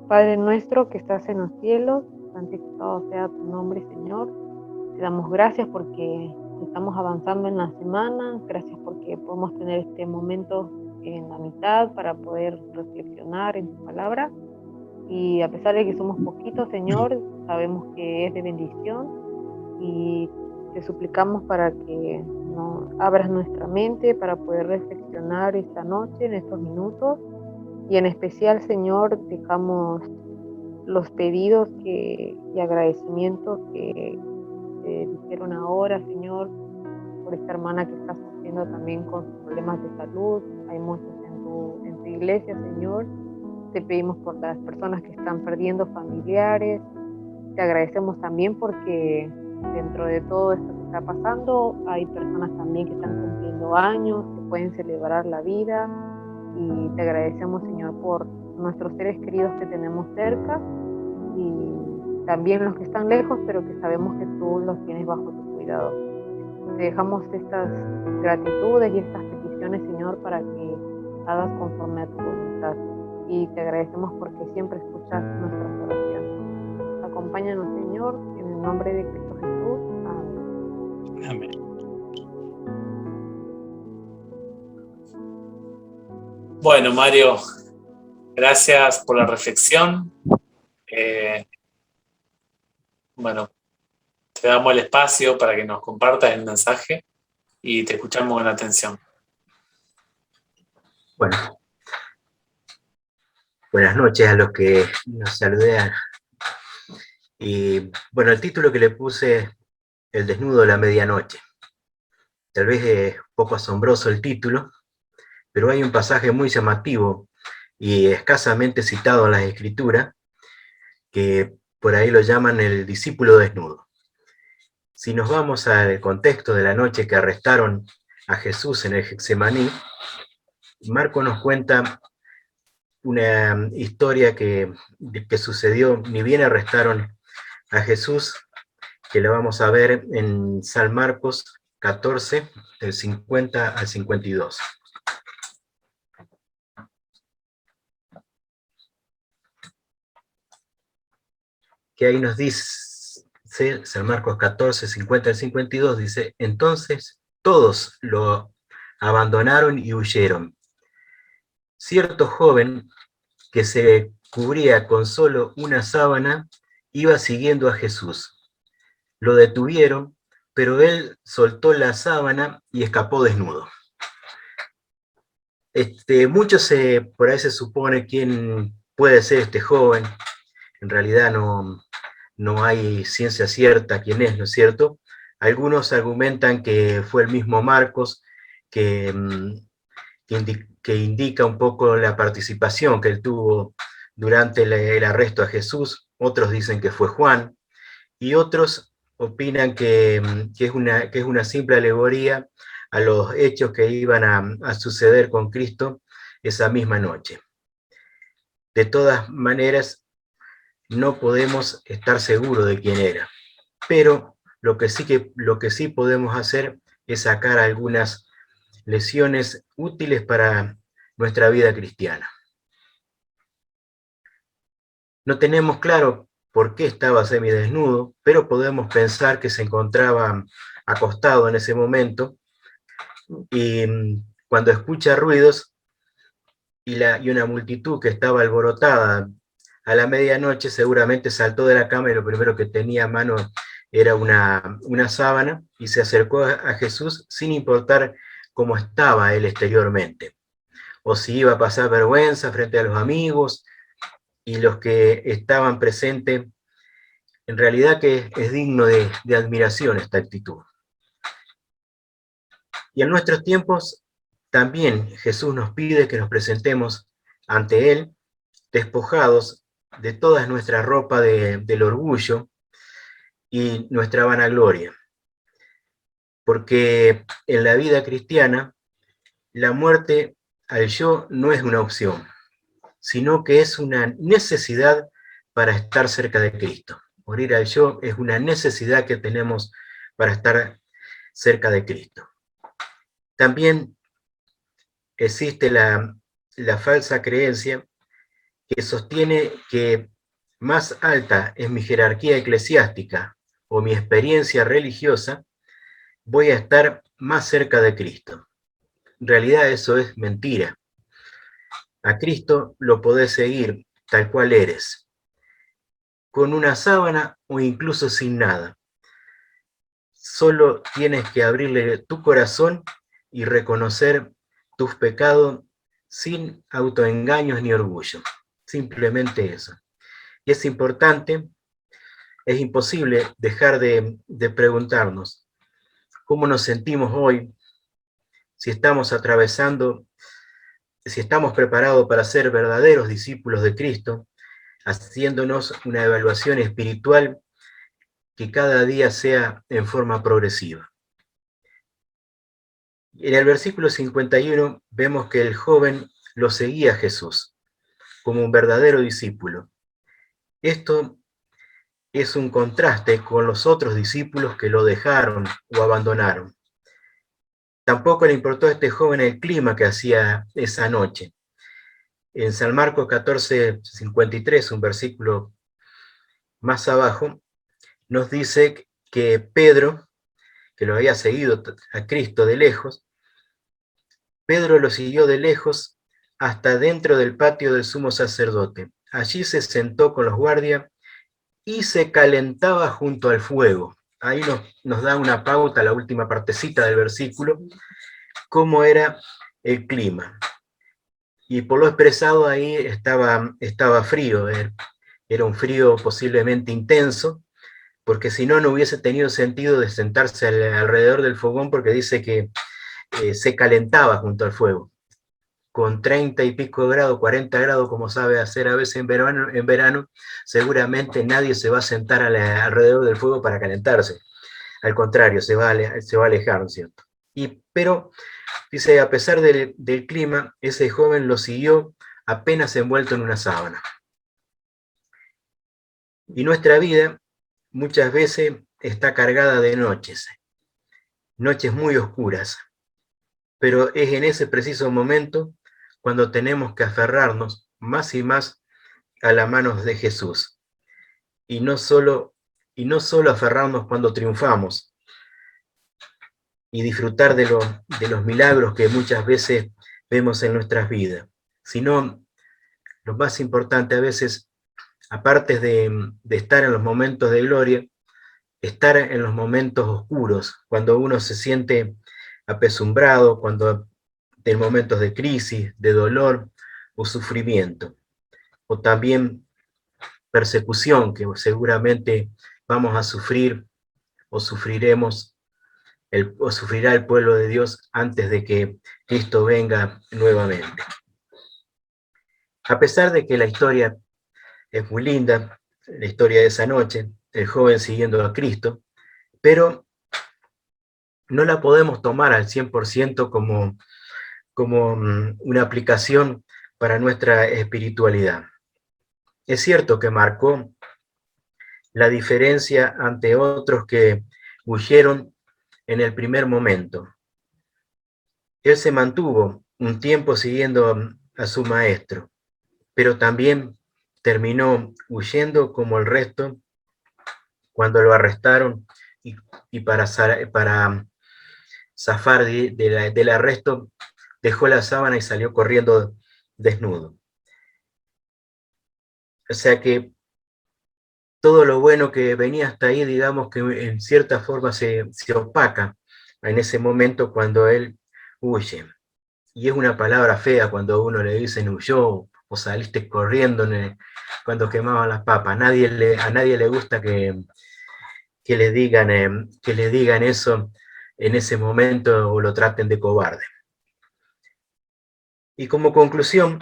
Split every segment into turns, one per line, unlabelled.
Padre nuestro que estás en los cielos, santificado sea tu nombre, Señor. Te damos gracias porque estamos avanzando en la semana, gracias porque podemos tener este momento en la mitad para poder reflexionar en tu palabra. Y a pesar de que somos poquitos, Señor, sabemos que es de bendición y te suplicamos para que nos abras nuestra mente para poder reflexionar esta noche, en estos minutos. Y en especial, Señor, dejamos los pedidos y agradecimientos que te dijeron ahora, Señor, por esta hermana que está sufriendo también con problemas de salud. Hay muchos en tu iglesia, Señor. Te pedimos por las personas que están perdiendo familiares. Te agradecemos también porque dentro de todo esto que está pasando, hay personas también que están cumpliendo años, que pueden celebrar la vida. Y te agradecemos, Señor, por nuestros seres queridos que tenemos cerca y también los que están lejos, pero que sabemos que tú los tienes bajo tu cuidado. Te dejamos estas gratitudes y estas peticiones, Señor, para que hagas conforme a tu voluntad. Y te agradecemos porque siempre escuchas nuestras oraciones. Acompáñanos, Señor, en el nombre de Cristo Jesús. Amén.
Amén. Bueno, Mario, gracias por la reflexión. Bueno, te damos el espacio para que nos compartas el mensaje y te escuchamos con atención.
Bueno, buenas noches a los que nos saludan. Y bueno, el título que le puse, El desnudo de la medianoche. Tal vez es un poco asombroso el título, pero hay un pasaje muy llamativo y escasamente citado en las Escrituras, que por ahí lo llaman el discípulo desnudo. Si nos vamos al contexto de la noche que arrestaron a Jesús en el Getsemaní, Marco nos cuenta una historia que sucedió, ni bien arrestaron a Jesús, que la vamos a ver en San Marcos 14, del 50 al 52. Que ahí nos dice, San Marcos 14, 50 al 52, dice, entonces todos lo abandonaron y huyeron. Cierto joven que se cubría con solo una sábana iba siguiendo a Jesús. Lo detuvieron, pero él soltó la sábana y escapó desnudo. Muchos por ahí se supone quién puede ser este joven. En realidad no hay ciencia cierta quién es, ¿no es cierto? Algunos argumentan que fue el mismo Marcos, que indica un poco la participación que él tuvo durante el arresto a Jesús. Otros dicen que fue Juan, y otros opinan que es una simple alegoría a los hechos que iban a suceder con Cristo esa misma noche. De todas maneras, no podemos estar seguros de quién era, pero lo que sí podemos hacer es sacar algunas lecciones útiles para nuestra vida cristiana. No tenemos claro por qué estaba semidesnudo, pero podemos pensar que se encontraba acostado en ese momento y cuando escucha ruidos y una multitud que estaba alborotada a la medianoche, seguramente saltó de la cama y lo primero que tenía a mano era una sábana y se acercó a Jesús sin importar cómo estaba él exteriormente, o si iba a pasar vergüenza frente a los amigos y los que estaban presentes. En realidad que es digno de admiración esta actitud. Y en nuestros tiempos también Jesús nos pide que nos presentemos ante Él despojados de toda nuestra ropa del orgullo y nuestra vanagloria. Porque en la vida cristiana la muerte al yo no es una opción, sino que es una necesidad para estar cerca de Cristo. Morir al yo es una necesidad que tenemos para estar cerca de Cristo. También existe la falsa creencia que sostiene que más alta es mi jerarquía eclesiástica o mi experiencia religiosa, voy a estar más cerca de Cristo. En realidad eso es mentira. A Cristo lo podés seguir tal cual eres, con una sábana o incluso sin nada. Solo tienes que abrirle tu corazón y reconocer tus pecados sin autoengaños ni orgullo. Simplemente eso. Y es importante, es imposible dejar de preguntarnos cómo nos sentimos hoy, si estamos atravesando, si estamos preparados para ser verdaderos discípulos de Cristo, haciéndonos una evaluación espiritual que cada día sea en forma progresiva. En el versículo 51 vemos que el joven lo seguía a Jesús como un verdadero discípulo. Esto es un contraste con los otros discípulos que lo dejaron o abandonaron. Tampoco le importó a este joven el clima que hacía esa noche. En San Marcos 14:53, un versículo más abajo, nos dice que Pedro, que lo había seguido a Cristo de lejos, Pedro lo siguió de lejos hasta dentro del patio del sumo sacerdote. Allí se sentó con los guardias y se calentaba junto al fuego. Ahí nos da una pauta, la última partecita del versículo, cómo era el clima. Y por lo expresado ahí estaba frío, era un frío posiblemente intenso, porque si no, no hubiese tenido sentido de sentarse alrededor del fogón, porque dice que se calentaba junto al fuego, con 30 y pico grados, 40 grados, como sabe hacer a veces en verano, seguramente nadie se va a sentar alrededor del fuego para calentarse. Al contrario, se va a alejar, ¿no es cierto? Pero, dice, a pesar del clima, ese joven lo siguió apenas envuelto en una sábana. Y nuestra vida muchas veces está cargada de noches muy oscuras, pero es en ese preciso momento cuando tenemos que aferrarnos más y más a las manos de Jesús, y no solo aferrarnos cuando triunfamos y disfrutar de los milagros que muchas veces vemos en nuestras vidas, sino lo más importante a veces, aparte de estar en los momentos de gloria, estar en los momentos oscuros, cuando uno se siente apesumbrado, cuando en momentos de crisis, de dolor o sufrimiento, o también persecución que seguramente vamos a sufrir o sufriremos, o sufrirá el pueblo de Dios antes de que Cristo venga nuevamente. A pesar de que la historia es muy linda, la historia de esa noche, el joven siguiendo a Cristo, pero no la podemos tomar al 100% como una aplicación para nuestra espiritualidad. Es cierto que marcó la diferencia ante otros que huyeron en el primer momento. Él se mantuvo un tiempo siguiendo a su maestro, pero también terminó huyendo como el resto cuando lo arrestaron y para zafar del arresto dejó la sábana y salió corriendo desnudo. O sea que todo lo bueno que venía hasta ahí, digamos que en cierta forma se opaca en ese momento cuando él huye. Y es una palabra fea cuando a uno le dicen huyó o saliste corriendo cuando quemaban las papas. A nadie le gusta que le digan eso en ese momento o lo traten de cobarde. Y como conclusión,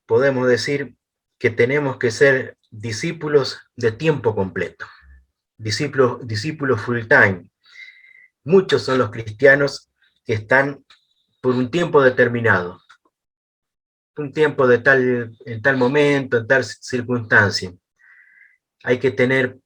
podemos decir que tenemos que ser discípulos de tiempo completo, discípulos full time. Muchos son los cristianos que están por un tiempo determinado, un tiempo en tal momento, en tal circunstancia. Hay que tener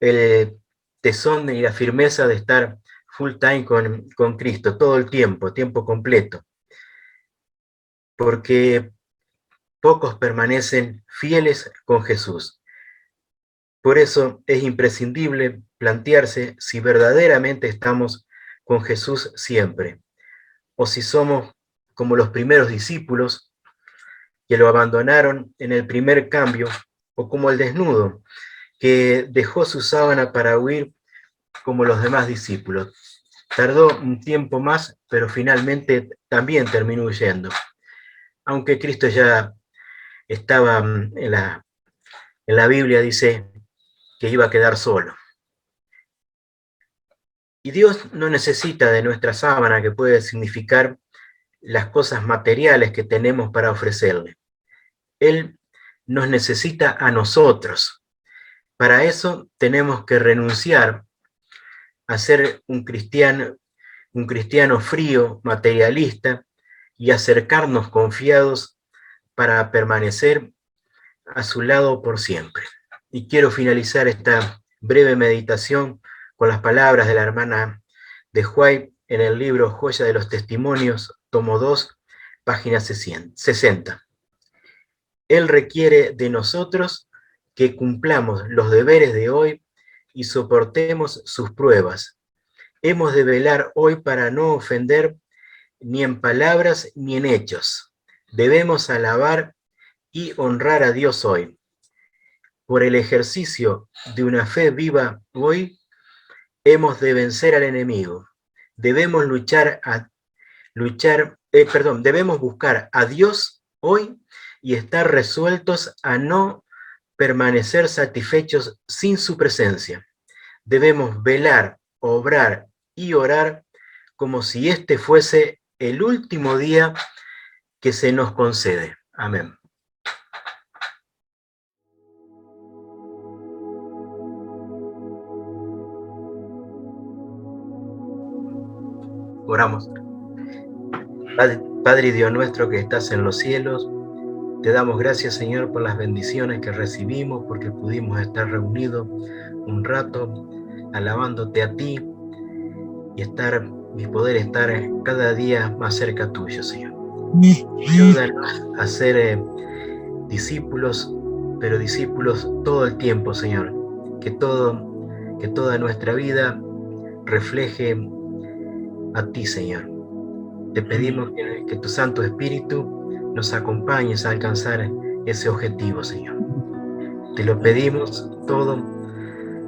el tesón y la firmeza de estar full time con Cristo, todo el tiempo completo. Porque pocos permanecen fieles con Jesús. Por eso es imprescindible plantearse si verdaderamente estamos con Jesús siempre, o si somos como los primeros discípulos que lo abandonaron en el primer cambio, o como el desnudo que dejó su sábana para huir como los demás discípulos. Tardó un tiempo más, pero finalmente también terminó huyendo. Aunque Cristo ya estaba en la Biblia, dice que iba a quedar solo. Y Dios no necesita de nuestra sábana, que puede significar las cosas materiales que tenemos para ofrecerle. Él nos necesita a nosotros. Para eso tenemos que renunciar a ser un cristiano frío, materialista, y acercarnos confiados para permanecer a su lado por siempre. Y quiero finalizar esta breve meditación con las palabras de la hermana de White en el libro Joya de los Testimonios, tomo 2, página 60. Él requiere de nosotros que cumplamos los deberes de hoy y soportemos sus pruebas. Hemos de velar hoy para no ofender ni en palabras ni en hechos. Debemos alabar y honrar a Dios hoy. Por el ejercicio de una fe viva hoy, hemos de vencer al enemigo. Debemos debemos buscar a Dios hoy y estar resueltos a no permanecer satisfechos sin su presencia. Debemos velar, obrar y orar como si este fuese el último día que se nos concede. Amén. Oramos. Padre y Dios nuestro que estás en los cielos, te damos gracias, Señor, por las bendiciones que recibimos, porque pudimos estar reunidos un rato alabándote a ti y poder estar cada día más cerca tuyo, Señor. Ayúdanos a ser discípulos, pero discípulos todo el tiempo, Señor. Que toda nuestra vida refleje a ti, Señor. Te pedimos que tu Santo Espíritu nos acompañes a alcanzar ese objetivo, Señor. Te lo pedimos todo,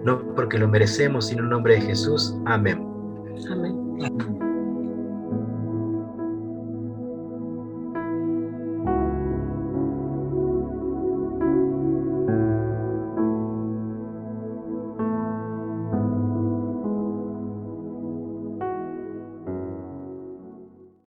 no porque lo merecemos, sino en nombre de Jesús. Amén.
Amén.